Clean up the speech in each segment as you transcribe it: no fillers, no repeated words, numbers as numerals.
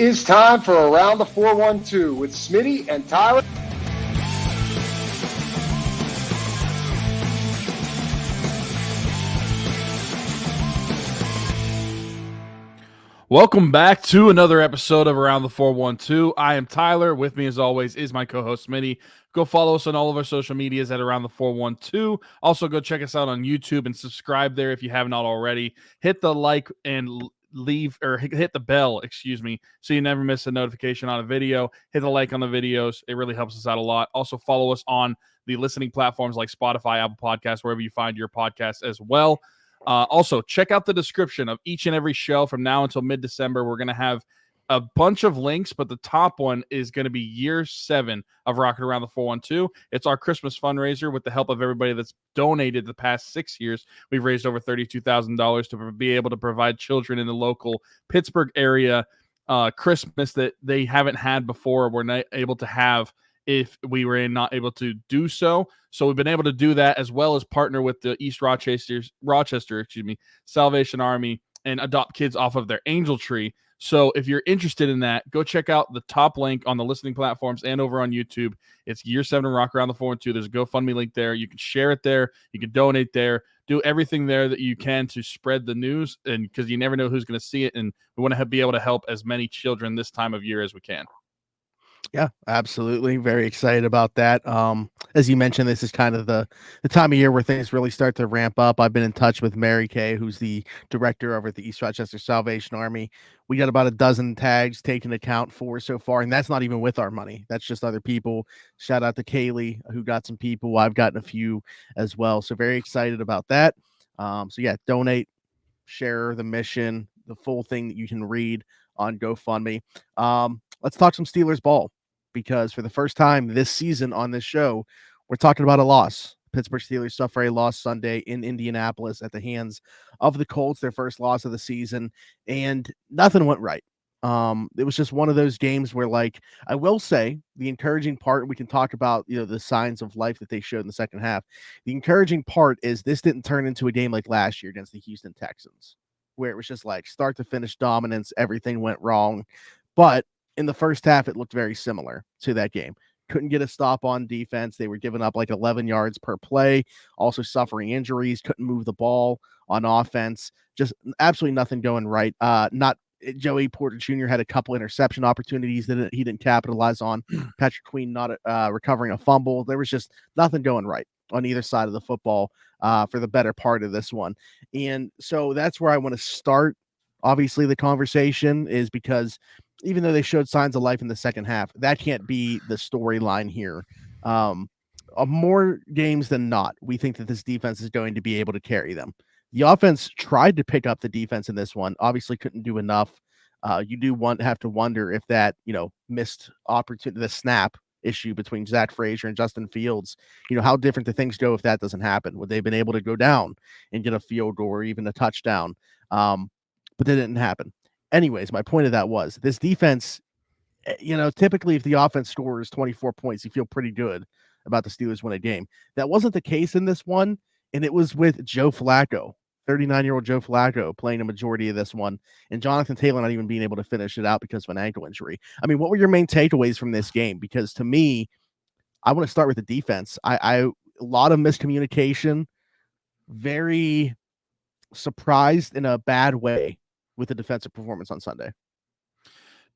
is time for Around the 412 with Smitty and Tyler. Welcome back to another episode of Around the 412. I am Tyler. With me, as always, is my co-host Smitty. Go follow us on all of our social medias at Around the 412. Also, go check us out on YouTube and subscribe there if you have not already. Hit the like and hit the bell, so you never miss a notification on a video. Hit the like on the videos. It really helps us out a lot. Also, follow us on the listening platforms like Spotify, Apple Podcasts, wherever you find your podcasts as well. Also, check out the description of each and every show from now until mid-December. We're going to have a bunch of links, but the top one is going to be year 7 of Rocking Around the 412. It's our Christmas fundraiser with the help of everybody that's donated the past 6 years. We've raised over $32,000 to be able to provide children in the local Pittsburgh area Christmas that they haven't had before. We're not able to have if we were not able to do so. So we've been able to do that, as well as partner with the East Rochester, Salvation Army, and adopt kids off of their angel tree. So if you're interested in that, go check out the top link on the listening platforms and over on YouTube. It's year 7 of Rock Around the 412. There's a GoFundMe link there. You can share it there. You can donate there. Do everything there that you can to spread the news, and because you never know who's going to see it, and we want to be able to help as many children this time of year as we can. Yeah, absolutely. Very excited about that. As you mentioned, this is kind of the time of year where things really start to ramp up. I've been in touch with Mary Kay, who's the director over at the East Rochester Salvation Army. We got about a dozen tags taken account for so far, and that's not even with our money. That's just other people. Shout out to Kaylee, who got some people. I've gotten a few as well. So very excited about that. So yeah, donate, share the mission, the full thing that you can read on GoFundMe. Let's talk some Steelers ball, because for the first time this season on this show, we're talking about a loss. Pittsburgh Steelers suffer a loss Sunday in Indianapolis at the hands of the Colts, their first loss of the season, and nothing went right. It was just one of those games where, like, I will say the encouraging part, we can talk about, the signs of life that they showed in the second half. The encouraging part is this didn't turn into a game like last year against the Houston Texans, where it was just like start to finish dominance, everything went wrong. But in the first half, it looked very similar to that game. Couldn't get a stop on defense. They were giving up like 11 yards per play, also suffering injuries, couldn't move the ball on offense. Just absolutely nothing going right. Joey Porter Jr. had a couple interception opportunities that he didn't capitalize on. Patrick Queen not recovering a fumble. There was just nothing going right on either side of the football for the better part of this one. And so that's where I want to start. Obviously, the conversation is because even though they showed signs of life in the second half, that can't be the storyline here. More games than not, we think that this defense is going to be able to carry them. The offense tried to pick up the defense in this one, obviously couldn't do enough. You do have to wonder if that, missed opportunity, the snap issue between Zach Frazier and Justin Fields, how different do things go if that doesn't happen? Would they have been able to go down and get a field goal or even a touchdown? But that didn't happen. Anyways, my point of that was this defense, typically if the offense scores 24 points, you feel pretty good about the Steelers win a game. That wasn't the case in this one, and it was with Joe Flacco, 39-year-old Joe Flacco, playing a majority of this one, and Jonathan Taylor not even being able to finish it out because of an ankle injury. I mean, what were your main takeaways from this game? Because to me, I want to start with the defense. A lot of miscommunication, very surprised in a bad way with the defensive performance on Sunday.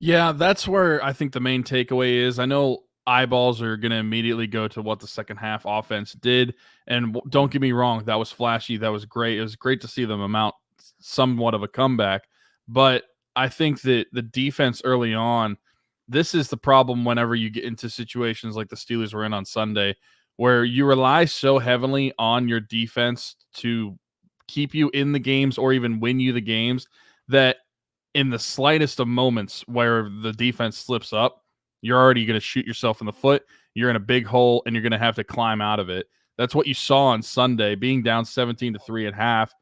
Yeah, that's where I think the main takeaway is. I know eyeballs are going to immediately go to what the second half offense did. And don't get me wrong, that was flashy. That was great. It was great to see them mount somewhat of a comeback. But I think that the defense early on, this is the problem whenever you get into situations like the Steelers were in on Sunday, where you rely so heavily on your defense to keep you in the games or even win you the games, that in the slightest of moments where the defense slips up, you're already going to shoot yourself in the foot. You're in a big hole, and you're going to have to climb out of it. That's what you saw on Sunday, being down 17-3 at half.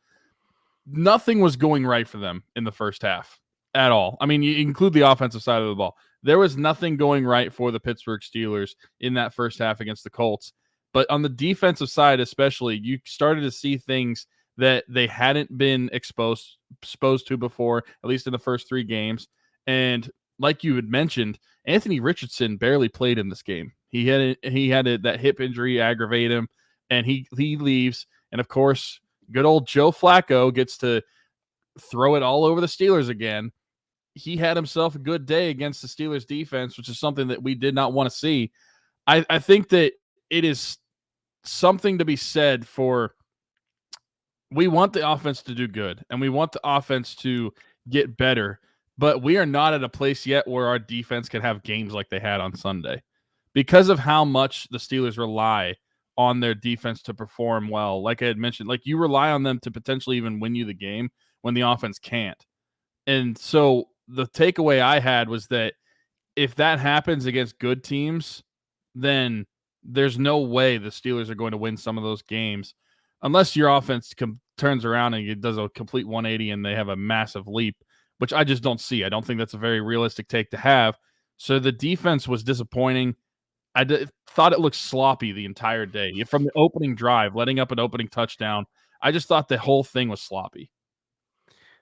Nothing was going right for them in the first half at all. I mean, you include the offensive side of the ball. There was nothing going right for the Pittsburgh Steelers in that first half against the Colts. But on the defensive side especially, you started to see things that they hadn't been exposed to before, at least in the first 3 games. And like you had mentioned, Anthony Richardson barely played in this game. He had that hip injury aggravate him, and he leaves. And of course, good old Joe Flacco gets to throw it all over the Steelers again. He had himself a good day against the Steelers defense, which is something that we did not want to see. I think that it is something to be said for, we want the offense to do good and we want the offense to get better, but we are not at a place yet where our defense can have games like they had on Sunday because of how much the Steelers rely on their defense to perform well. Like I had mentioned, like you rely on them to potentially even win you the game when the offense can't. And so the takeaway I had was that if that happens against good teams, then there's no way the Steelers are going to win some of those games unless your offense turns around and it does a complete 180 and they have a massive leap, which I just don't see. I don't think that's a very realistic take to have. So the defense was disappointing. I thought it looked sloppy the entire day. From the opening drive, letting up an opening touchdown, I just thought the whole thing was sloppy.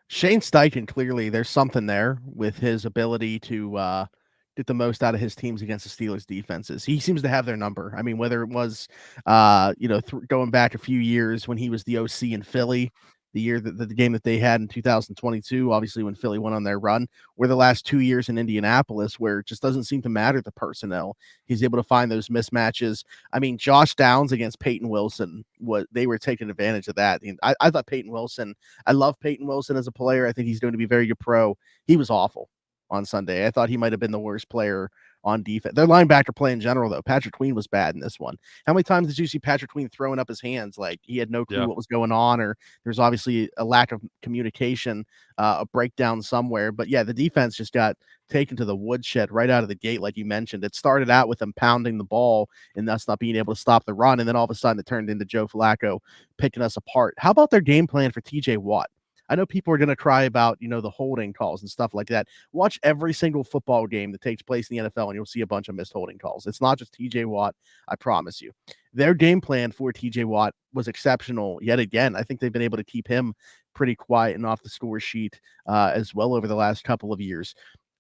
Shane Steichen, clearly there's something there with his ability to get the most out of his teams against the Steelers defenses. He seems to have their number. I mean, whether it was, going back a few years when he was the OC in Philly, the year that the game that they had in 2022, obviously when Philly went on their run, or the last 2 years in Indianapolis, where it just doesn't seem to matter the personnel. He's able to find those mismatches. I mean, Josh Downs against Peyton Wilson, they were taking advantage of that. And I thought Peyton Wilson, I love Peyton Wilson as a player. I think he's going to be a very good pro. He was awful on Sunday. I thought he might have been the worst player on defense. Their linebacker play in general, though. Patrick Queen was bad in this one. How many times did you see Patrick Queen throwing up his hands like he had no clue what was going on, or there's obviously a lack of communication, a breakdown somewhere. But yeah, the defense just got taken to the woodshed right out of the gate, like you mentioned. It started out with them pounding the ball and thus not being able to stop the run, and then all of a sudden it turned into Joe Flacco picking us apart. How about their game plan for TJ Watt? I know people are going to cry about, the holding calls and stuff like that. Watch every single football game that takes place in the NFL and you'll see a bunch of missed holding calls. It's not just TJ Watt, I promise you. Their game plan for TJ Watt was exceptional yet again. I think they've been able to keep him pretty quiet and off the score sheet as well over the last couple of years.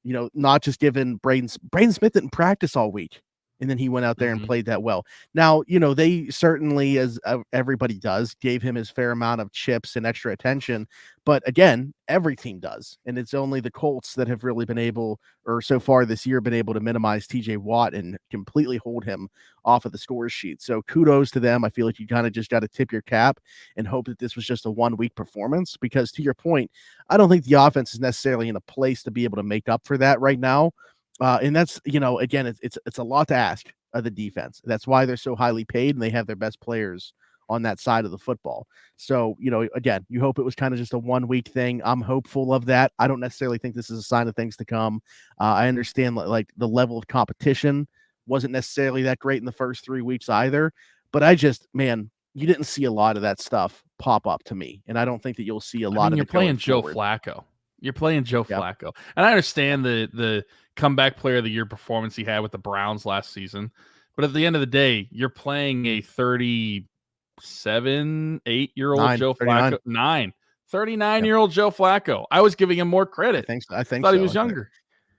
Not just giving Braden Smith didn't practice all week. And then he went out there and played that well. Now, they certainly, as everybody does, gave him his fair amount of chips and extra attention. But again, every team does. And it's only the Colts that have really been able, or so far this year, been able to minimize TJ Watt and completely hold him off of the score sheet. So kudos to them. I feel like you kind of just got to tip your cap and hope that this was just a 1 week performance, because to your point, I don't think the offense is necessarily in a place to be able to make up for that right now. And that's, again, it's a lot to ask of the defense. That's why they're so highly paid and they have their best players on that side of the football. So, again, you hope it was kind of just a 1 week thing. I'm hopeful of that. I don't necessarily think this is a sign of things to come. I understand like the level of competition wasn't necessarily that great in the first 3 weeks either, but you didn't see a lot of that stuff pop up to me. And I don't think that you'll see a lot of it. You're playing Joe Flacco. You're playing Joe Flacco. And I understand the comeback player of the year performance he had with the Browns last season. But at the end of the day, you're playing a 38-year-old Joe Flacco. 39-year-old Joe Flacco. I was giving him more credit. I think thought so. he was younger.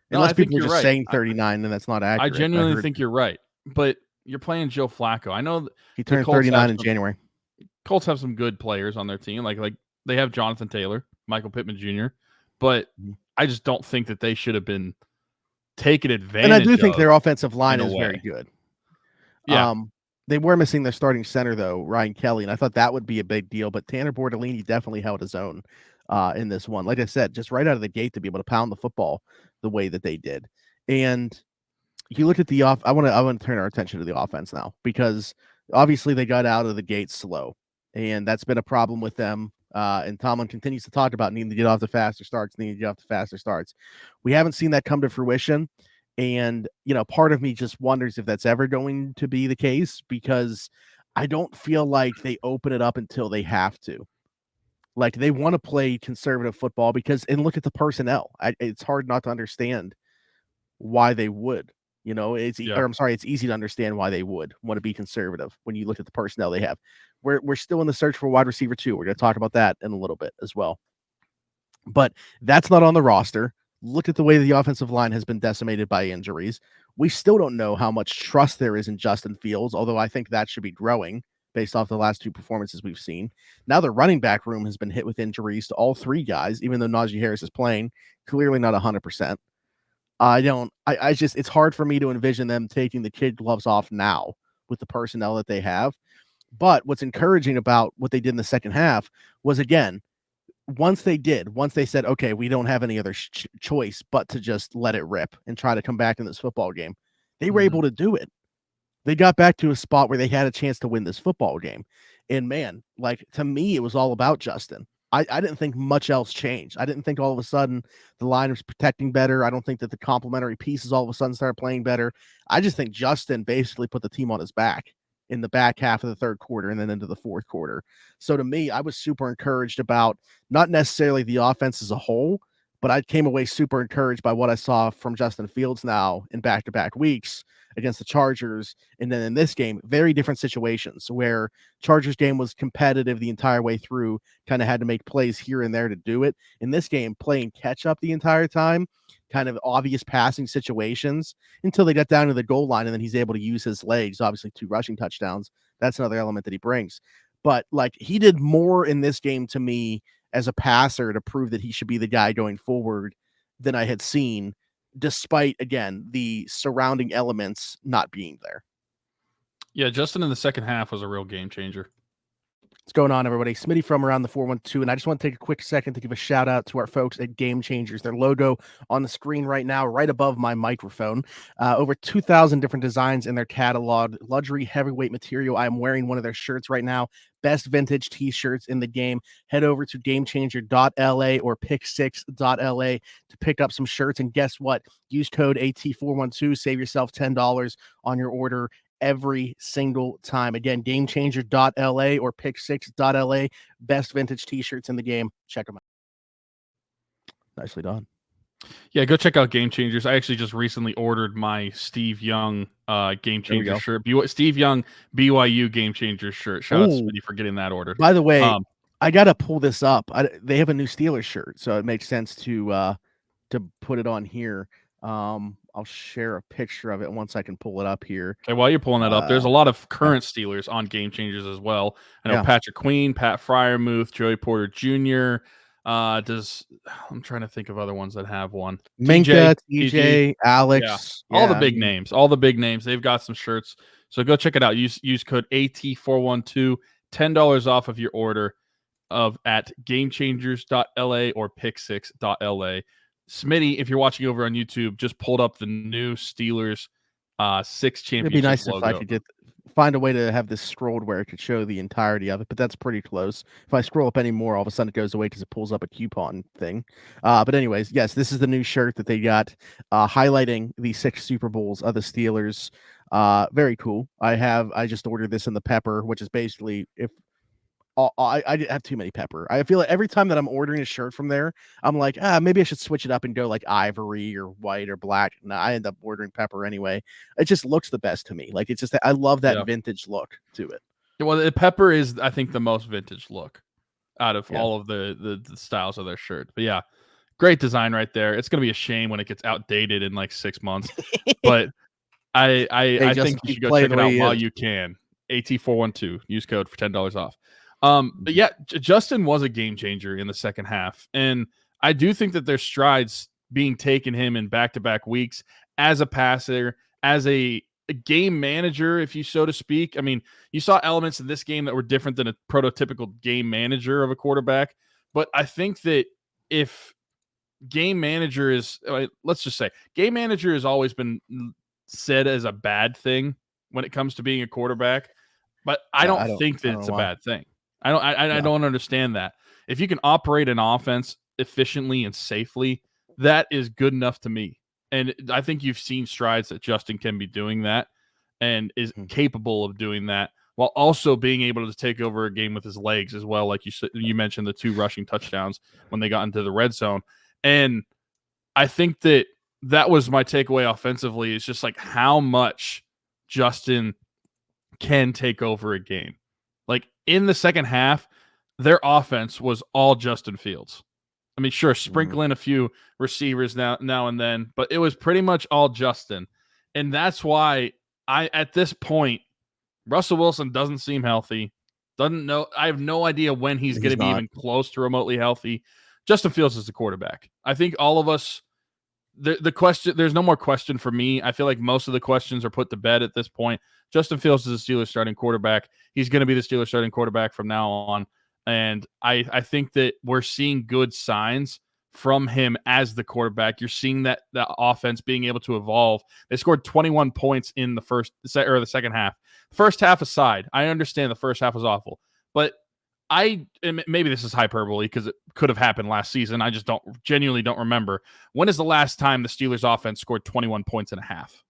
Unless people are just saying 39, and that's not accurate. I genuinely think you're right. But you're playing Joe Flacco. I know he turned 39 in January. Colts have some good players on their team. Like they have Jonathan Taylor, Michael Pittman Jr., but I just don't think that they should have been taken advantage of. And I do think their offensive line is very good. Yeah. They were missing their starting center, though, Ryan Kelly, and I thought that would be a big deal, but Tanner Bortolini definitely held his own in this one. Like I said, just right out of the gate to be able to pound the football the way that they did. And you look at the I want to turn our attention to the offense now, because obviously they got out of the gate slow, and that's been a problem with them. And Tomlin continues to talk about needing to get off the faster starts. We haven't seen that come to fruition. And, part of me just wonders if that's ever going to be the case, because I don't feel like they open it up until they have to. Like, they want to play conservative football and look at the personnel. It's hard not to understand why they would. It's easy to understand why they would want to be conservative when you look at the personnel they have. We're still in the search for wide receiver 2. We're going to talk about that in a little bit as well. But that's not on the roster. Look at the way the offensive line has been decimated by injuries. We still don't know how much trust there is in Justin Fields, although I think that should be growing based off the last 2 performances we've seen. Now the running back room has been hit with injuries to all 3 guys, even though Najee Harris is playing, clearly not 100%. I just, it's hard for me to envision them taking the kid gloves off now with the personnel that they have. But what's encouraging about what they did in the second half was, again, once they said, okay, we don't have any other choice but to just let it rip and try to come back in this football game, they were able to do it. They got back to a spot where they had a chance to win this football game. And man, like, to me, it was all about Justin. I didn't think much else changed. I didn't think all of a sudden the line was protecting better. I don't think that the complementary pieces all of a sudden started playing better. I just think Justin basically put the team on his back in the back half of the third quarter and then into the fourth quarter. So to me, I was super encouraged about not necessarily the offense as a whole, but I came away super encouraged by what I saw from Justin Fields now in back-to-back weeks against the Chargers. And then in this game, very different situations where Chargers game was competitive the entire way through, kind of had to make plays here and there to do it. In this game, playing catch up the entire time, kind of obvious passing situations until they got down to the goal line, and then he's able to use his legs, obviously 2 rushing touchdowns. That's another element that he brings. But like, he did more in this game to me as a passer to prove that he should be the guy going forward than I had seen, despite, again, the surrounding elements not being there. Yeah, Justin in the second half was a real game changer. What's going on, everybody? Smitty from Around the 412, and I just want to take a quick second to give a shout out to our folks at Game Changers. Their logo on the screen right now, right above my microphone. Over 2,000 different designs in their catalog. Luxury heavyweight material. I'm wearing one of their shirts right now. Best vintage t-shirts in the game. Head over to gamechanger.la or pick6.la to pick up some shirts. And guess what? Use code AT412. Save yourself $10 on your order every single time. Again, gamechanger.la or pick6.la. Best vintage t-shirts in the game. Check them out. Nicely done. Yeah, go check out Game Changers. I actually just recently ordered my Steve Young Game Changer shirt. Steve Young BYU Game Changer shirt. Shout out to Smitty for getting that order. By the way, I got to pull this up. They have a new Steelers shirt, so it makes sense to put it on here. I'll share a picture of it once I can pull it up here. Okay, while you're pulling that up, there's a lot of current Steelers on Game Changers as well. I know Patrick Queen, Pat Fryermuth, Joey Porter Jr. I'm trying to think of other ones that have one. Minka, TJ, Alex. Yeah. All the big names. All the big names. They've got some shirts. So go check it out. Use code AT412, $10 off of your order at gamechangers.la or pick6.la. Smitty, if you're watching over on YouTube, just pulled up the new Steelers 6 championship It'd be nice logo. if I could find a way to have this scrolled where it could show the entirety of it, but that's pretty close. If I scroll up any more, all of a sudden it goes away because it pulls up a coupon thing. But anyways, yes, this is the new shirt that they got highlighting the 6 Super Bowls of the Steelers. Very cool. I just ordered this in the pepper, which is basically I have too many pepper. I feel like every time that I'm ordering a shirt from there, I'm like, maybe I should switch it up and go like ivory or white or black. No, I end up ordering pepper anyway. It just looks the best to me. Like, it's just, I love that vintage look to it. Well, the pepper is, I think, the most vintage look out of all of the styles of their shirt. But yeah, great design right there. It's going to be a shame when it gets outdated in like 6 months. But I think you should go check it out while you can. AT412. Use code for $10 off. But yeah, Justin was a game changer in the second half. And I do think that there's strides being taken him in back-to-back weeks as a passer, as a game manager, if you so to speak. I mean, you saw elements in this game that were different than a prototypical game manager of a quarterback. But I think that if game manager is, let's just say, game manager has always been said as a bad thing when it comes to being a quarterback. But I don't think that it's a bad thing. I don't understand that. If you can operate an offense efficiently and safely, that is good enough to me. And I think you've seen strides that Justin can be doing that and is capable of doing that while also being able to take over a game with his legs as well. Like you mentioned, the 2 rushing touchdowns when they got into the red zone. And I think that was my takeaway offensively, is just like how much Justin can take over a game. Like, in the second half, their offense was all Justin Fields. I mean, sure, sprinkle in a few receivers now and then, but it was pretty much all Justin. And that's why at this point, Russell Wilson doesn't seem healthy. Doesn't know. I have no idea when he's going to be even close to remotely healthy. Justin Fields is the quarterback. I think all of us, the question, there's no more question for me. I feel like most of the questions are put to bed at this point. Justin Fields is the Steelers starting quarterback. He's going to be the Steelers starting quarterback from now on. And I think that we're seeing good signs from him as the quarterback. You're seeing that offense being able to evolve. They scored 21 points in the second half. First half aside, I understand the first half was awful, but maybe this is hyperbole because it could have happened last season. I just genuinely don't remember. When is the last time the Steelers offense scored 21 points in a half?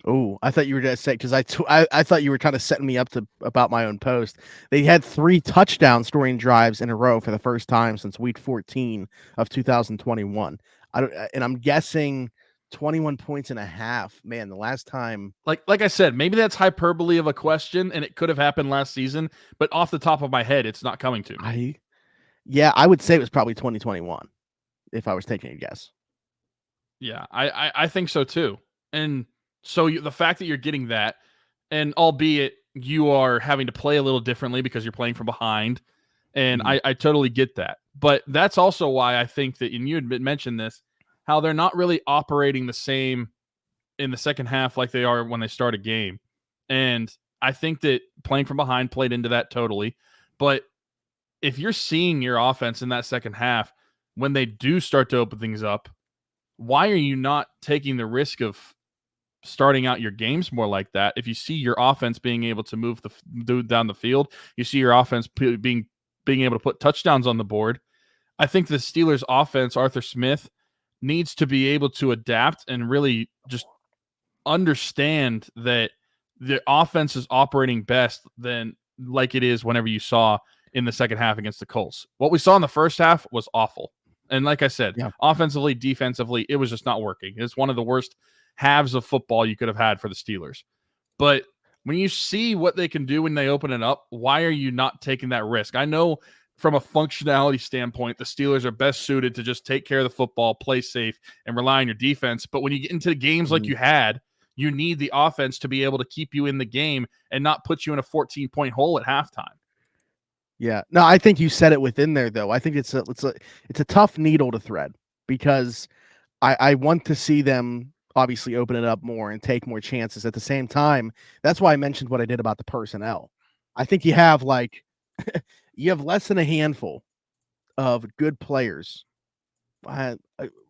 Oh, I thought you were going to say, because I thought you were kind of setting me up about my own post. They had 3 touchdown scoring drives in a row for the first time since week 14 of 2021. And I'm guessing 21 points and a half. Man, the last time. Like I said, maybe that's hyperbole of a question, and it could have happened last season, but off the top of my head, it's not coming to me. I would say it was probably 2021 if I was taking a guess. Yeah, I think so too. And so the fact that you're getting that, and albeit you are having to play a little differently because you're playing from behind, and I totally get that. But that's also why I think that, and you had mentioned this, how they're not really operating the same in the second half like they are when they start a game. And I think that playing from behind played into that totally. But if you're seeing your offense in that second half, when they do start to open things up, why are you not taking the risk of starting out your games more like that? If you see your offense being able to move down the field, you see your offense being able to put touchdowns on the board. I think the Steelers offense, Arthur Smith, needs to be able to adapt and really just understand that the offense is operating best than like it is whenever you saw in the second half against the Colts. What we saw in the first half was awful. And like I said, offensively, defensively, it was just not working. It's one of the worst halves of football you could have had for the Steelers. But when you see what they can do when they open it up, why are you not taking that risk? I know from a functionality standpoint, the Steelers are best suited to just take care of the football, play safe, and rely on your defense. But when you get into games like you had, you need the offense to be able to keep you in the game and not put you in a 14-point hole at halftime. Yeah. No, I think you said it within there, though. I think it's a tough needle to thread, because I want to see them obviously open it up more and take more chances. At the same time, that's why I mentioned what I did about the personnel. I think you have you have less than a handful of good players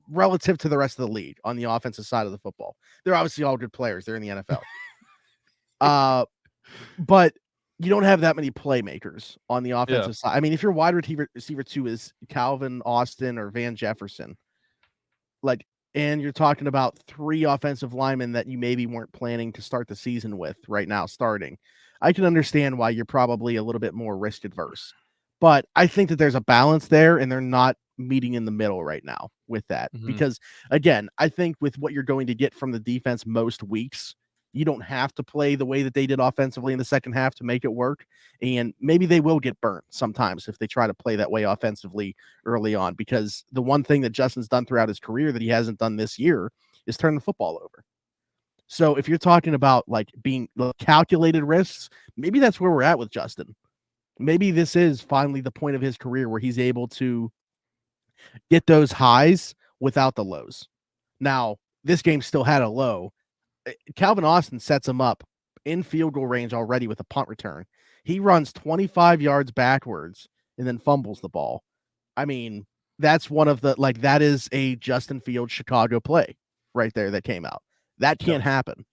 relative to the rest of the league on the offensive side of the football. They're obviously all good players. They're in the NFL. But you don't have that many playmakers on the offensive side. I mean, if your wide receiver 2 is Calvin Austin or Van Jefferson, and you're talking about 3 offensive linemen that you maybe weren't planning to start the season with right now starting, I can understand why you're probably a little bit more risk adverse. But I think that there's a balance there, and they're not meeting in the middle right now with that. Because, again, I think with what you're going to get from the defense most weeks, you don't have to play the way that they did offensively in the second half to make it work. And maybe they will get burnt sometimes if they try to play that way offensively early on, because the one thing that Justin's done throughout his career that he hasn't done this year is turn the football over. So if you're talking about being calculated risks, maybe that's where we're at with Justin. Maybe this is finally the point of his career where he's able to get those highs without the lows. Now, this game still had a low. Calvin Austin sets him up in field goal range already with a punt return. He runs 25 yards backwards and then fumbles the ball. I mean, that's one of the that is a Justin Fields Chicago play right there that came out. That can't happen.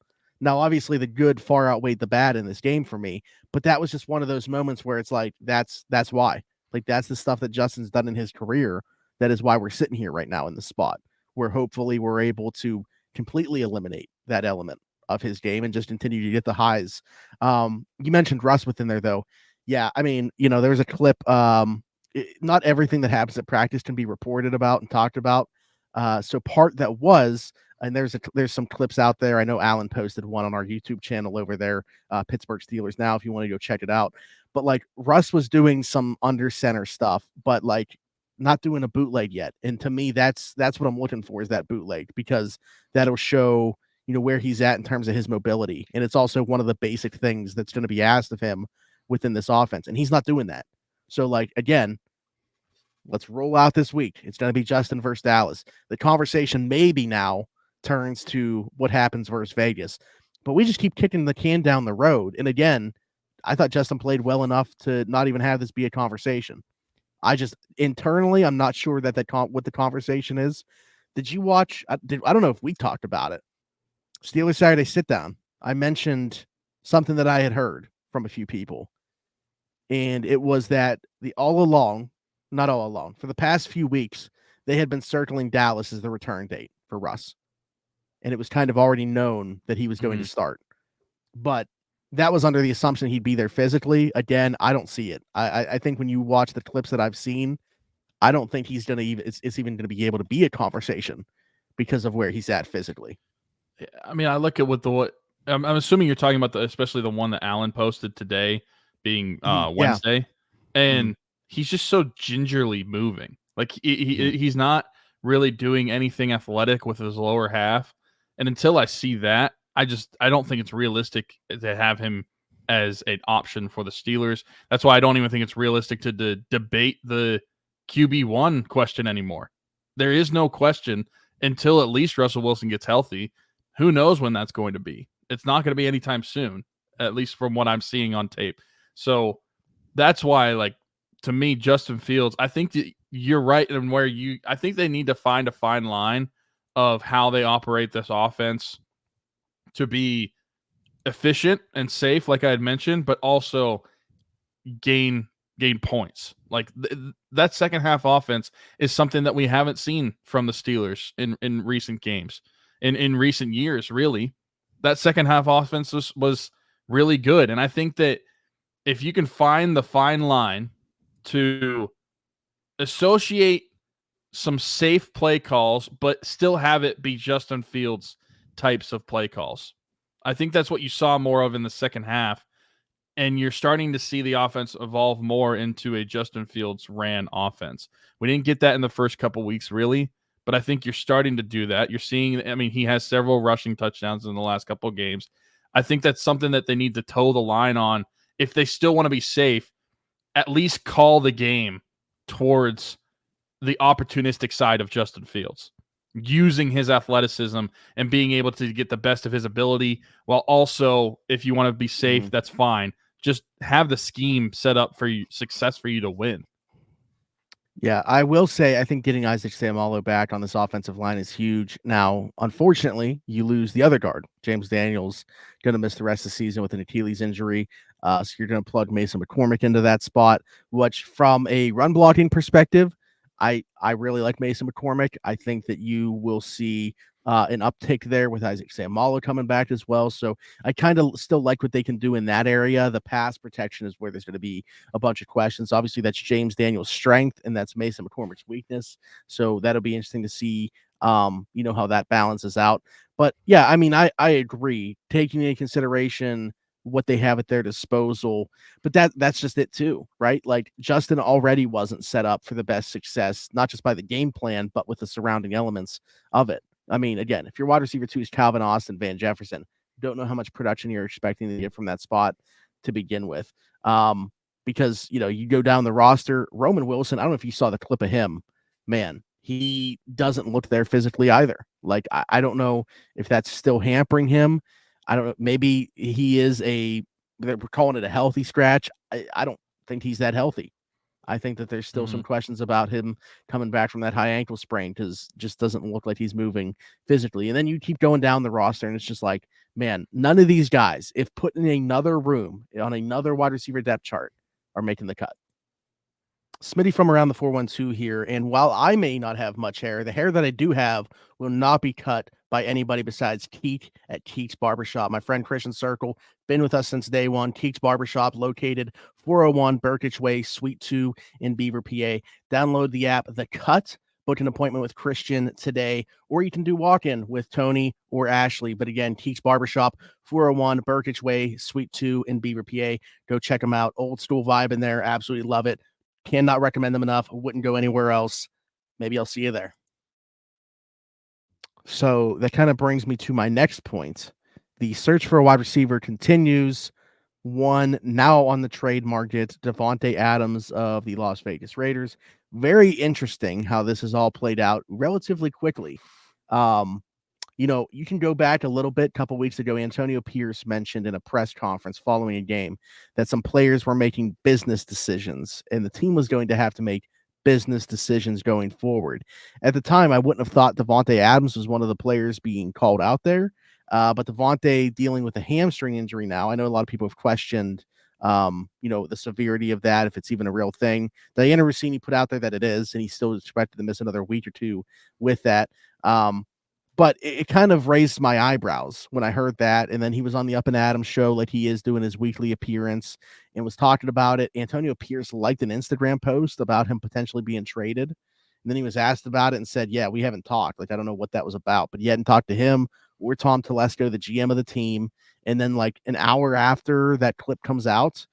Now, obviously, the good far outweighed the bad in this game for me, but that was just one of those moments where it's that's why. That's the stuff that Justin's done in his career. That is why we're sitting here right now in the spot where hopefully we're able to completely eliminate that element of his game and just continue to get the highs. You mentioned Russ within there, though. Yeah, I mean, there's a clip. Not everything that happens at practice can be reported about and talked about. So part that was, and there's some clips out there. I know Alan posted one on our YouTube channel over there, Pittsburgh Steelers Now, if you want to go check it out. But Russ was doing some under center stuff, but not doing a bootleg yet. And to me, that's what I'm looking for, is that bootleg, because that'll show, where he's at in terms of his mobility. And it's also one of the basic things that's going to be asked of him within this offense. And he's not doing that. So, like, again, let's roll out this week. It's going to be Justin versus Dallas. The conversation maybe now turns to what happens versus Vegas. But we just keep kicking the can down the road. And again, I thought Justin played well enough to not even have this be a conversation. I just internally, I'm not sure that what the conversation is. Did you watch? I don't know if we talked about it. Steelers Saturday sit down. I mentioned something that I had heard from a few people, and it was that not all along, for the past few weeks, they had been circling Dallas as the return date for Russ, and it was kind of already known that he was going to start. But that was under the assumption he'd be there physically. Again, I don't see it. I think when you watch the clips that I've seen, I don't think he's gonna it's even gonna be able to be a conversation because of where he's at physically. I mean, I look at what I'm assuming you're talking about, especially the one that Allen posted today, being Wednesday, and he's just so gingerly moving. Like he's not really doing anything athletic with his lower half. And until I see that, I don't think it's realistic to have him as an option for the Steelers. That's why I don't even think it's realistic to debate the QB1 question anymore. There is no question until at least Russell Wilson gets healthy. Who knows when that's going to be? It's not going to be anytime soon, at least from what I'm seeing on tape. So that's why, like, to me, Justin Fields, I think that you're right in where I think they need to find a fine line of how they operate this offense to be efficient and safe, like I had mentioned, but also gain points. Like that second half offense is something that we haven't seen from the Steelers in recent games, in recent years, really. That second half offense was really good. And I think that if you can find the fine line to associate some safe play calls, but still have it be Justin Fields types of play calls, I think that's what you saw more of in the second half. And you're starting to see the offense evolve more into a Justin Fields ran offense. We didn't get that in the first couple weeks, really, but I think you're starting to do that. You're seeing, I mean, he has several rushing touchdowns in the last couple of games. I think that's something that they need to toe the line on. If they still want to be safe, at least call the game towards the opportunistic side of Justin Fields, using his athleticism and being able to get the best of his ability, while also, if you want to be safe, that's fine. Just have the scheme set up for success for you to win. Yeah, I will say I think getting Isaac Seumalo back on this offensive line is huge. Now, unfortunately, you lose the other guard. James Daniels going to miss the rest of the season with an Achilles injury. So you're going to plug Mason McCormick into that spot, which from a run blocking perspective, I really like Mason McCormick. I think that you will see an uptick there with Isaac Seumalo coming back as well. So I kind of still like what they can do in that area. The pass protection is where there's going to be a bunch of questions. Obviously, that's James Daniels' strength, and that's Mason McCormick's weakness. So that'll be interesting to see, how that balances out. But yeah, I mean, I agree. Taking into consideration what they have at their disposal, but that's just it too, right? Like Justin already wasn't set up for the best success, not just by the game plan, but with the surrounding elements of it. I mean, again, if your wide receiver 2 is Calvin Austin, Van Jefferson, don't know how much production you're expecting to get from that spot to begin with. Because, you go down the roster, Roman Wilson, I don't know if you saw the clip of him, man, he doesn't look there physically either. Like, I don't know if that's still hampering him. I don't know. Maybe he is we're calling it a healthy scratch. I don't think he's that healthy. I think that there's still some questions about him coming back from that high ankle sprain, because just doesn't look like he's moving physically. And then you keep going down the roster, and it's just like, man, none of these guys, if put in another room on another wide receiver depth chart, are making the cut. Smitty from around the 412 here. And while I may not have much hair, the hair that I do have will not be cut by anybody besides Keek at Keek's Barbershop. My friend Christian Circle, been with us since day one. Keek's Barbershop, located 401 Burkitch Way, Suite 2 in Beaver, PA. Download the app, The Cut. Book an appointment with Christian today, or you can do walk-in with Tony or Ashley. But again, Keek's Barbershop, 401 Burkitch Way, Suite 2 in Beaver, PA. Go check them out. Old school vibe in there. Absolutely love it. Cannot recommend them enough. Wouldn't go anywhere else. Maybe I'll see you there. So that kind of brings me to my next point. The search for a wide receiver continues. One now on the trade market, Davante Adams of the Las Vegas Raiders. Very interesting how this has all played out relatively quickly. You can go back a little bit. A couple weeks ago, Antonio Pierce mentioned in a press conference following a game that some players were making business decisions, and the team was going to have to make business decisions going forward. At the time, I wouldn't have thought Davante Adams was one of the players being called out there. But Davante dealing with a hamstring injury now. I know a lot of people have questioned, the severity of that, if it's even a real thing. Diana Rossini put out there that it is, and he's still expected to miss another week or two with that. But it kind of raised my eyebrows when I heard that. And then he was on the Up and Adams show, like he is doing his weekly appearance, and was talking about it. Antonio Pierce liked an Instagram post about him potentially being traded. And then he was asked about it and said, yeah, we haven't talked. Like, I don't know what that was about, but he hadn't talked to him or Tom Telesco, the GM of the team. And then like an hour after that clip comes out,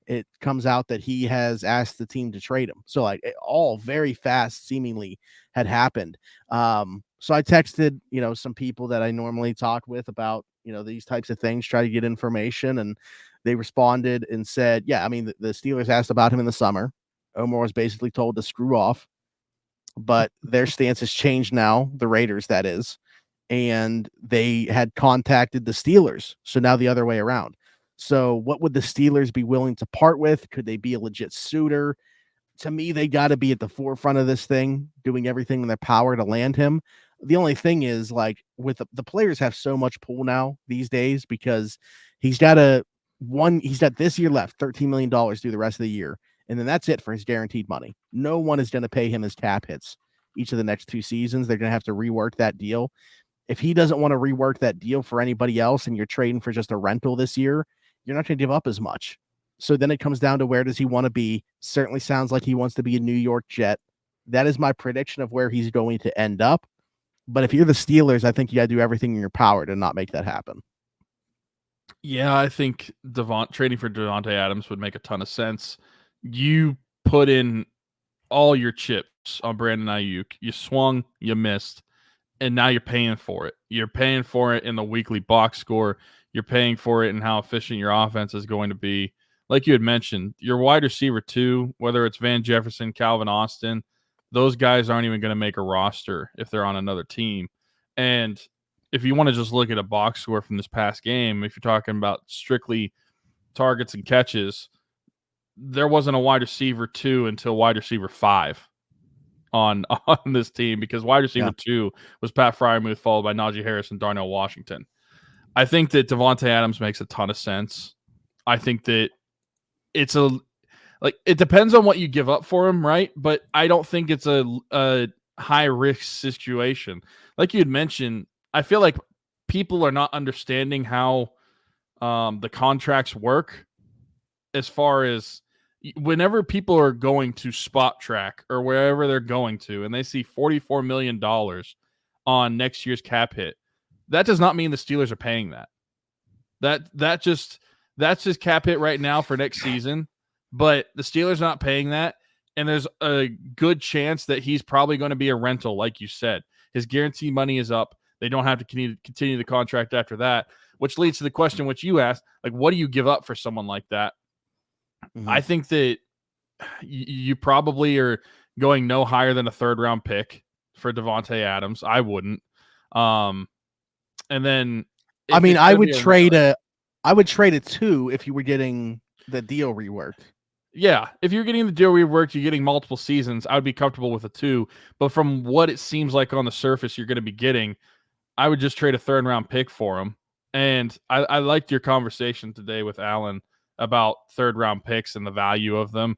it comes out that he has asked the team to trade him. So like it all very fast seemingly had happened. So I texted, some people that I normally talk with about, these types of things, try to get information. And they responded and said, yeah, I mean, the Steelers asked about him in the summer. Omar was basically told to screw off, but their stance has changed now. The Raiders, that is. And they had contacted the Steelers. So now the other way around. So what would the Steelers be willing to part with? Could they be a legit suitor? To me, they got to be at the forefront of this thing, doing everything in their power to land him. The only thing is, like, with the players have so much pull now these days because he's got this year left, $13 million through the rest of the year. And then that's it for his guaranteed money. No one is going to pay him his cap hits each of the next 2 seasons. They're going to have to rework that deal. If he doesn't want to rework that deal for anybody else and you're trading for just a rental this year, you're not going to give up as much. So then it comes down to, where does he want to be? Certainly sounds like he wants to be a New York Jet. That is my prediction of where he's going to end up. But if you're the Steelers, I think you got to do everything in your power to not make that happen. Yeah, I think trading for Davante Adams would make a ton of sense. You put in all your chips on Brandon Ayuk. You swung, you missed, and now you're paying for it. You're paying for it in the weekly box score. You're paying for it in how efficient your offense is going to be. Like you had mentioned, your wide receiver too, whether it's Van Jefferson, Calvin Austin, those guys aren't even going to make a roster if they're on another team. And if you want to just look at a box score from this past game, if you're talking about strictly targets and catches, there wasn't a wide receiver 2 until wide receiver 5 on this team, because wide receiver 2 was Pat Freiermuth, followed by Najee Harris and Darnell Washington. I think that Davante Adams makes a ton of sense. I think that it depends on what you give up for him, right? But I don't think it's a high risk situation. Like you had mentioned, I feel like people are not understanding how the contracts work, as far as whenever people are going to Spot Track or wherever they're going to, and they see $44 million on next year's cap hit, that does not mean the Steelers are paying that. That's just cap hit right now for next season, but the Steelers are not paying that, and there's a good chance that he's probably going to be a rental, like you said. His guarantee money is up. They don't have to continue the contract after that, which leads to the question which you asked, like, what do you give up for someone like that? Mm-hmm. I think that you probably are going no higher than a 3rd-round pick for Davante Adams. I wouldn't. And then I would trade a 2 if you were getting the deal reworked. Yeah, if you're getting the deal reworked, you're getting multiple seasons, I would be comfortable with a 2. But from what it seems like on the surface you're going to be getting, I would just trade a 3rd-round pick for him. And I liked your conversation today with Alan about 3rd-round picks and the value of them.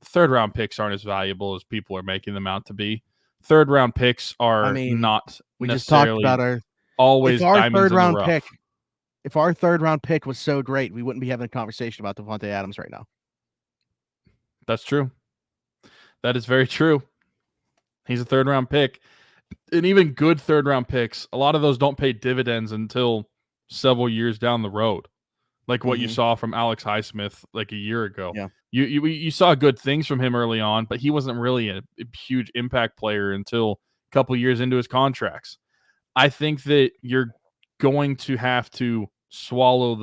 3rd-round picks aren't as valuable as people are making them out to be. 3rd-round picks are not we necessarily just talked about always diamonds in the rough. If our 3rd-round pick was so great, we wouldn't be having a conversation about Davante Adams right now. That's true. That is very true. He's a 3rd-round pick. And even good 3rd-round picks, a lot of those don't pay dividends until several years down the road. Like what you saw from Alex Highsmith like a year ago. Yeah. You saw good things from him early on, but he wasn't really a huge impact player until a couple years into his contracts. I think that you're going to have to swallow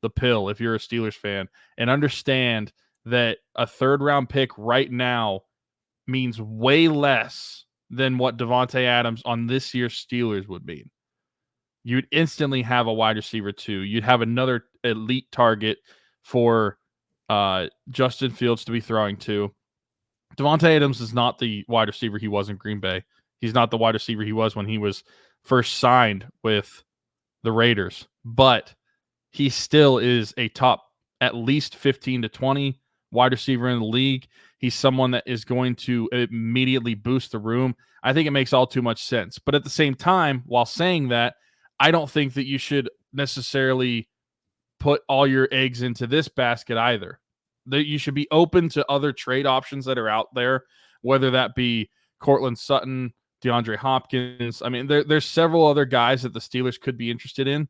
the pill if you're a Steelers fan and understand that a third round pick right now means way less than what Davante Adams on this year's Steelers would mean. You'd instantly have a wide receiver too. You'd have another elite target for Justin Fields to be throwing to. Davante Adams is not the wide receiver he was in Green Bay. He's not the wide receiver he was when he was first signed with the Raiders, but he still is a top at least 15 to 20 wide receiver in the league. He's someone that is going to immediately boost the room. I think it makes all too much sense. But at the same time, while saying that, I don't think that you should necessarily put all your eggs into this basket either. That you should be open to other trade options that are out there, whether that be Cortland Sutton, DeAndre Hopkins. I mean, there's several other guys that the Steelers could be interested in.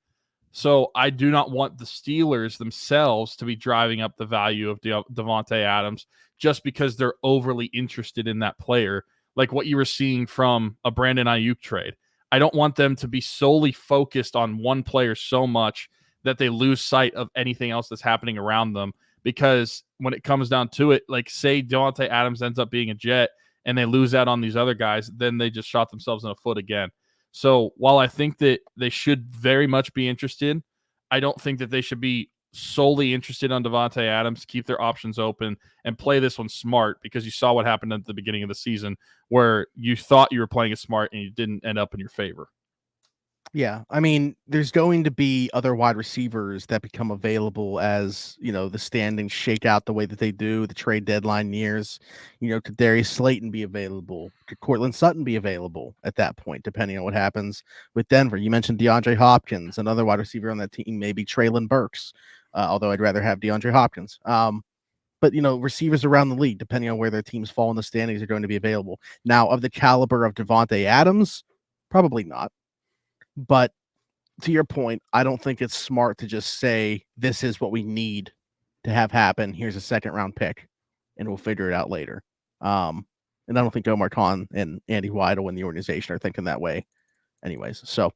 So I do not want the Steelers themselves to be driving up the value of Davante Adams just because they're overly interested in that player, like what you were seeing from a Brandon Ayuk trade. I don't want them to be solely focused on one player so much that they lose sight of anything else that's happening around them. Because when it comes down to it, like say Davante Adams ends up being a Jet and they lose out on these other guys, then they just shot themselves in the foot again. So while I think that they should very much be interested, I don't think that they should be solely interested on Davante Adams. Keep their options open and play this one smart, because you saw what happened at the beginning of the season where you thought you were playing it smart and you didn't end up in your favor. Yeah, I mean, there's going to be other wide receivers that become available as, the standings shake out the way that they do, the trade deadline nears. Could Darius Slayton be available? Could Cortland Sutton be available at that point, depending on what happens with Denver? You mentioned DeAndre Hopkins, another wide receiver on that team, maybe Treylon Burks, although I'd rather have DeAndre Hopkins. But, receivers around the league, depending on where their teams fall in the standings, are going to be available. Now, of the caliber of Davante Adams, probably not. But to your point, I don't think it's smart to just say this is what we need to have happen. Here's a second round pick, and we'll figure it out later. And I don't think Omar Khan and Andy Weidel in the organization are thinking that way, anyways. So,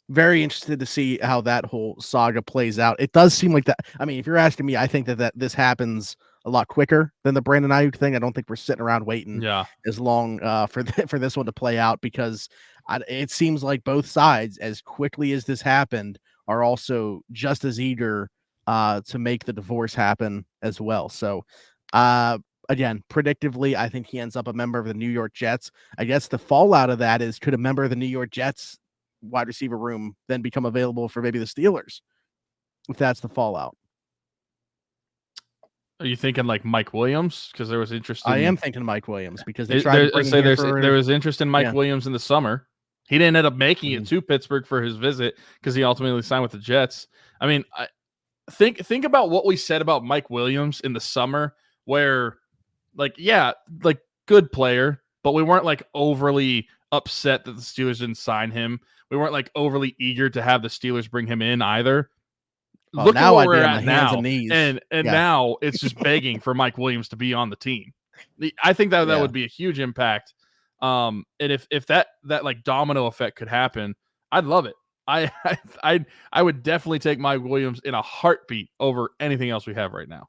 very interested to see how that whole saga plays out. It does seem like that. I mean, if you're asking me, I think that this happens a lot quicker than the Brandon Ayuk thing. I don't think we're sitting around waiting as long for this one to play out, because it seems like both sides, as quickly as this happened, are also just as eager to make the divorce happen as well. So, again, predictively, I think he ends up a member of the New York Jets. I guess the fallout of that is, could a member of the New York Jets wide receiver room then become available for maybe the Steelers, if that's the fallout? Are you thinking like Mike Williams? Because there was interest. I am thinking Mike Williams, because they tried to bring him here there was interest in Mike Williams in the summer. He didn't end up making it to Pittsburgh for his visit because he ultimately signed with the Jets. I mean, think about what we said about Mike Williams in the summer, where good player, but we weren't like overly upset that the Steelers didn't sign him. We weren't like overly eager to have the Steelers bring him in either. Look at where we're at now, and now it's just begging for Mike Williams to be on the team. I think that would be a huge impact. And if that like domino effect could happen, I'd love it. I would definitely take Mike Williams in a heartbeat over anything else we have right now.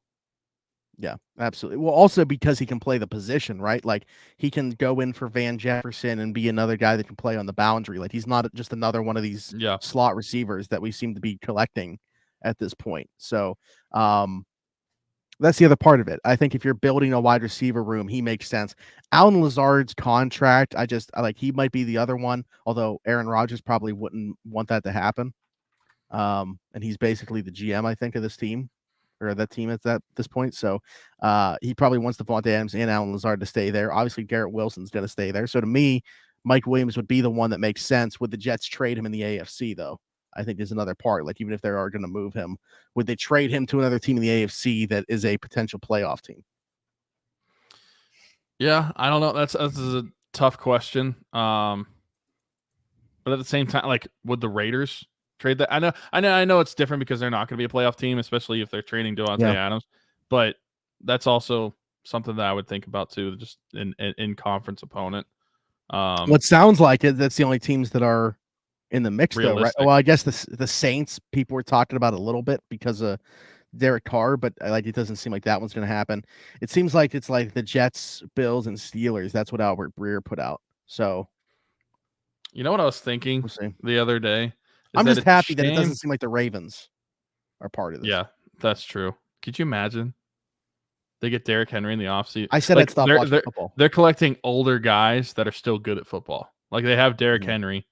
Yeah, absolutely. Well, also because he can play the position, right? Like, he can go in for Van Jefferson and be another guy that can play on the boundary. Like, he's not just another one of these slot receivers that we seem to be collecting at this point. So, that's the other part of it. I think if you're building a wide receiver room, he makes sense. Allen Lazard's contract, I like, he might be the other one, although Aaron Rodgers probably wouldn't want that to happen. And he's basically the GM, I think, of this team, or that team at this point. So he probably wants Davante Adams and Allen Lazard to stay there. Obviously, Garrett Wilson's going to stay there. So to me, Mike Williams would be the one that makes sense. Would the Jets trade him in the AFC, though? I think is another part. Like, even if they are going to move him, would they trade him to another team in the AFC that is a potential playoff team? Yeah, I don't know. That's a tough question. But at the same time, like, would the Raiders trade that? I know it's different because they're not going to be a playoff team, especially if they're trading Davante Adams. but that's also something that I would think about too, just in conference opponent. What sounds like it, that's the only teams that are in the mix, though, right? Realistic. Well, I guess the Saints people were talking about a little bit because of Derek Carr, but it doesn't seem like that one's going to happen. It seems like it's like the Jets, Bills, and Steelers. That's what Albert Breer put out. So, you know what I was thinking we'll see. the other day? I'm just happy that it doesn't seem like the Ravens are part of this. Yeah, that's true. Could you imagine? They get Derrick Henry in the offseason. I said I'd stop watching football. They're collecting older guys that are still good at football. Like they have Derrick Henry,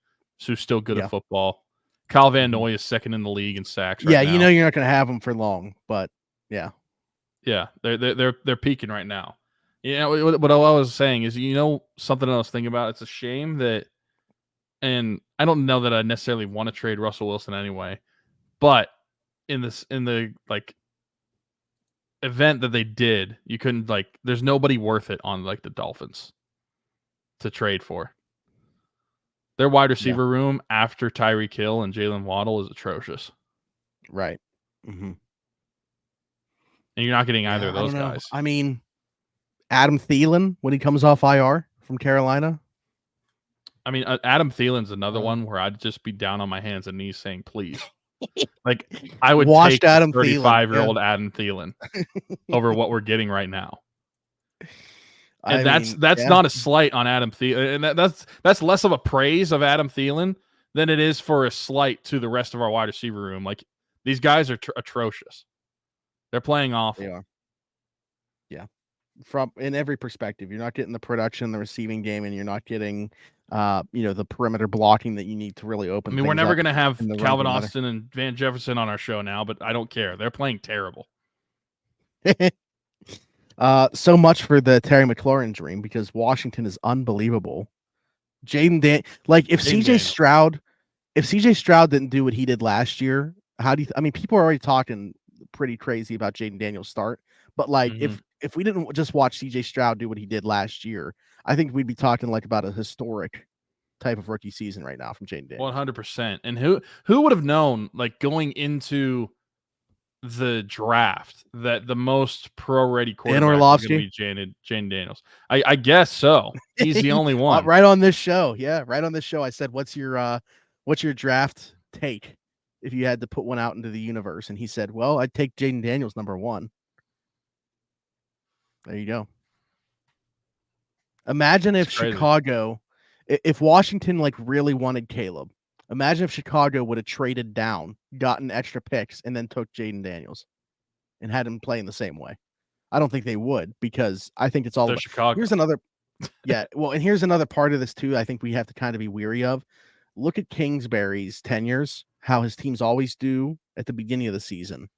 who's still good at football. Kyle Van Noy is second in the league in sacks right now. You know you're not going to have him for long, but yeah. Yeah, they're peaking right now. You know what I was saying is, something I was thinking about. It's a shame that, and I don't know that I necessarily want to trade Russell Wilson anyway, but in the like event that they did, you couldn't there's nobody worth it on the Dolphins to trade for. Their wide receiver room after Tyreek Hill and Jalen Waddle is atrocious. Right. Mm-hmm. And you're not getting either of those guys. I mean, Adam Thielen when he comes off IR from Carolina. I mean, Adam Thielen's another one where I'd just be down on my hands and knees saying, please. I would take Adam 35-year-old Adam Thielen over what we're getting right now. And that's not a slight on Adam Thielen. And that's less of a praise of Adam Thielen than it is for a slight to the rest of our wide receiver room. Like, these guys are atrocious. They're playing awful. They are. Yeah. From in every perspective, you're not getting the production, the receiving game, and you're not getting the perimeter blocking that you need to really open. I mean, we're never going to have Calvin Austin and Van Jefferson on our show now, but I don't care. They're playing terrible. So much for the Terry McLaurin dream, because Washington is unbelievable. If CJ Stroud didn't do what he did last year, people are already talking pretty crazy about Jaden Daniels' start, but if we didn't just watch CJ Stroud do what he did last year, I think we'd be talking about a historic type of rookie season right now from Jaden Daniels. 100%. And who would have known, going into the draft, that the most pro-ready quarterback was going to be Jaden Daniels? I guess so. He's the only one. Right on this show. Yeah, right on this show. I said, what's your draft take if you had to put one out into the universe? And he said, well, I'd take Jaden Daniels number 1. There you go. Imagine if Chicago, if Washington really wanted Caleb, imagine if Chicago would have traded down, gotten extra picks, and then took Jaden Daniels and had him play in the same way. I don't think they would, because I think it's all about Chicago. Here's another, and here's another part of this too. I think we have to kind of be weary of. Look at Kingsbury's tenures, how his teams always do at the beginning of the season,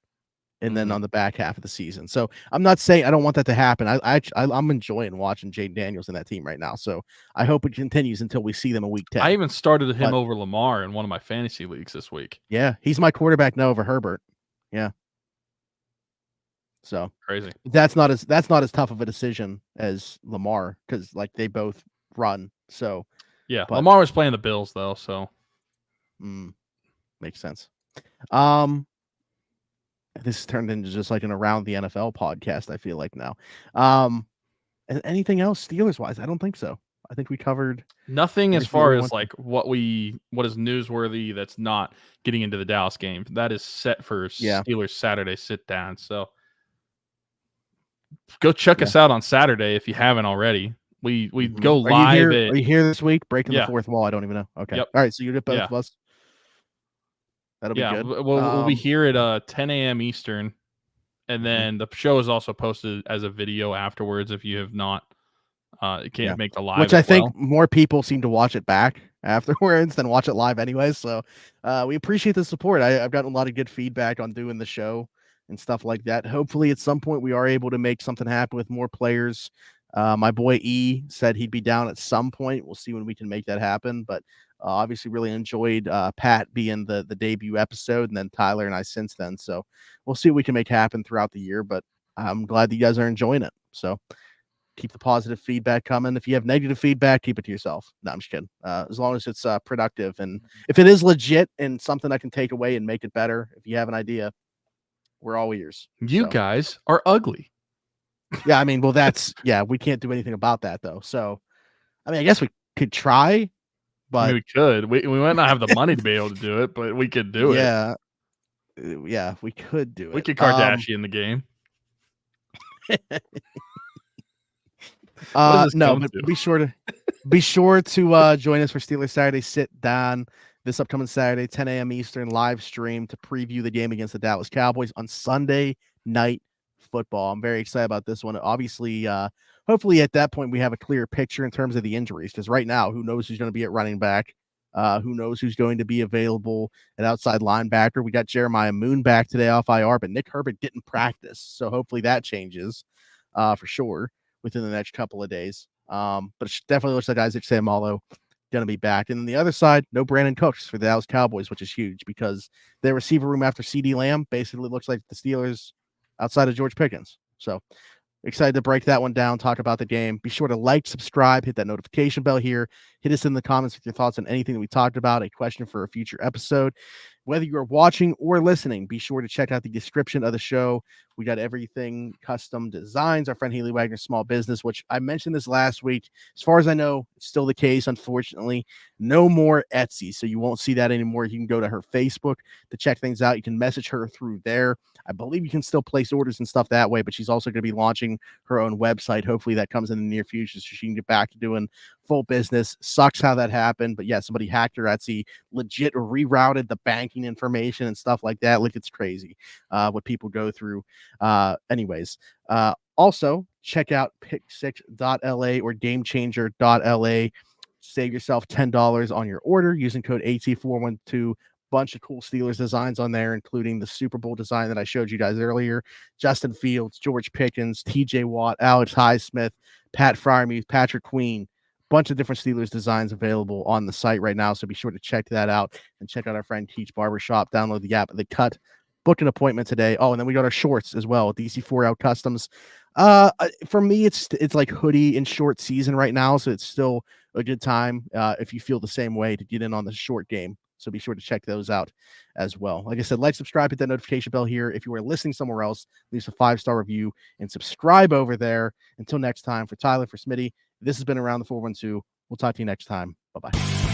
and then on the back half of the season. So I'm not saying I don't want that to happen. I'm enjoying watching Jaden Daniels in that team right now. So I hope it continues until we see them in week 10. I even started him over Lamar in one of my fantasy leagues this week. Yeah, he's my quarterback now over Herbert. Yeah. So crazy. That's not as tough of a decision as Lamar, because they both run. So yeah, Lamar was playing the Bills though, so makes sense. This has turned into just an Around the NFL podcast, I feel like now. And anything else Steelers wise? I don't think so. I think we covered nothing as far as what is newsworthy that's not getting into the Dallas game. That is set for Steelers Saturday sit down. So go check us out on Saturday if you haven't already. We go live. Are you here this week? Breaking the fourth wall. I don't even know. Okay. Yep. All right. So you get both of us. That'll be good. We'll be here at 10 a.m. Eastern, and then the show is also posted as a video afterwards. If you have not, can't make the live, which I think more people seem to watch it back afterwards than watch it live anyways. So we appreciate the support. I've gotten a lot of good feedback on doing the show and stuff like that. Hopefully, at some point, we are able to make something happen with more players. My boy E said he'd be down at some point. We'll see when we can make that happen, but. Obviously really enjoyed Pat being the debut episode, and then Tyler and I since then. So we'll see what we can make happen throughout the year, but I'm glad that you guys are enjoying it. So keep the positive feedback coming. If you have negative feedback, keep it to yourself. No, I'm just kidding. As long as it's productive, and if it is legit and something I can take away and make it better, if you have an idea, we're all ears. You So, guys are ugly. yeah, I mean, well, we can't do anything about that though. So, I mean, I guess we could try, I mean, but we could. We might not have the money to be able to do it, but we could do it. yeah, we could do We it. could Kardashian the game. What does this No, come but to? be sure to join us for Steelers Saturday Sit Down this upcoming Saturday, 10 a.m. Eastern, live stream to preview the game against the Dallas Cowboys on Sunday Night Football. I'm very excited about this one. Obviously, hopefully at that point we have a clear picture in terms of the injuries, because right now, who knows who's going to be at running back? Who knows who's going to be available at outside linebacker? We got Jeremiah Moon back today off IR, but Nick Herbert didn't practice, so hopefully that changes for sure within the next couple of days. But it definitely looks like Isaac Seumalo going to be back. And then the other side, no Brandon Cooks for the Dallas Cowboys, which is huge because their receiver room after CD Lamb basically looks like the Steelers outside of George Pickens. So excited to break that one down, talk about the game. Be sure to like, subscribe, hit that notification bell here. Hit us in the comments with your thoughts on anything that we talked about, a question for a future episode. Whether you're watching or listening, be sure to check out the description of the show. We got everything custom designs. Our friend Haley Wagner Small Business, which I mentioned this last week. As far as I know, it's still the case, unfortunately. No more Etsy, so you won't see that anymore. You can go to her Facebook to check things out. You can message her through there. I believe you can still place orders and stuff that way, but she's also going to be launching her own website. Hopefully that comes in the near future so she can get back to doing full business. Sucks how that happened, but yeah, somebody hacked her Etsy, legit rerouted the banking information and stuff like that. Like, it's crazy what people go through. Anyways, also check out pick6.la or gamechanger.la. Save yourself $10 on your order using code AT412. Bunch of cool Steelers designs on there, including the Super Bowl design that I showed you guys earlier. Justin Fields, George Pickens, TJ Watt, Alex Highsmith, Pat Freiermuth, Patrick Queen. Bunch of different Steelers designs available on the site right now, so be sure to check that out and check out our friend Keach Barbershop. Download the app, The Cut. Book an appointment today. Oh, and then we got our shorts as well, DC4 Out Customs. For me, it's like hoodie and short season right now, so it's still a good time if you feel the same way to get in on the short game. So be sure to check those out as well. Like I said, like, subscribe, hit that notification bell here. If you are listening somewhere else, leave us a 5-star review and subscribe over there. Until next time, for Tyler, for Smitty, this has been Around the 412. We'll talk to you next time. Bye-bye.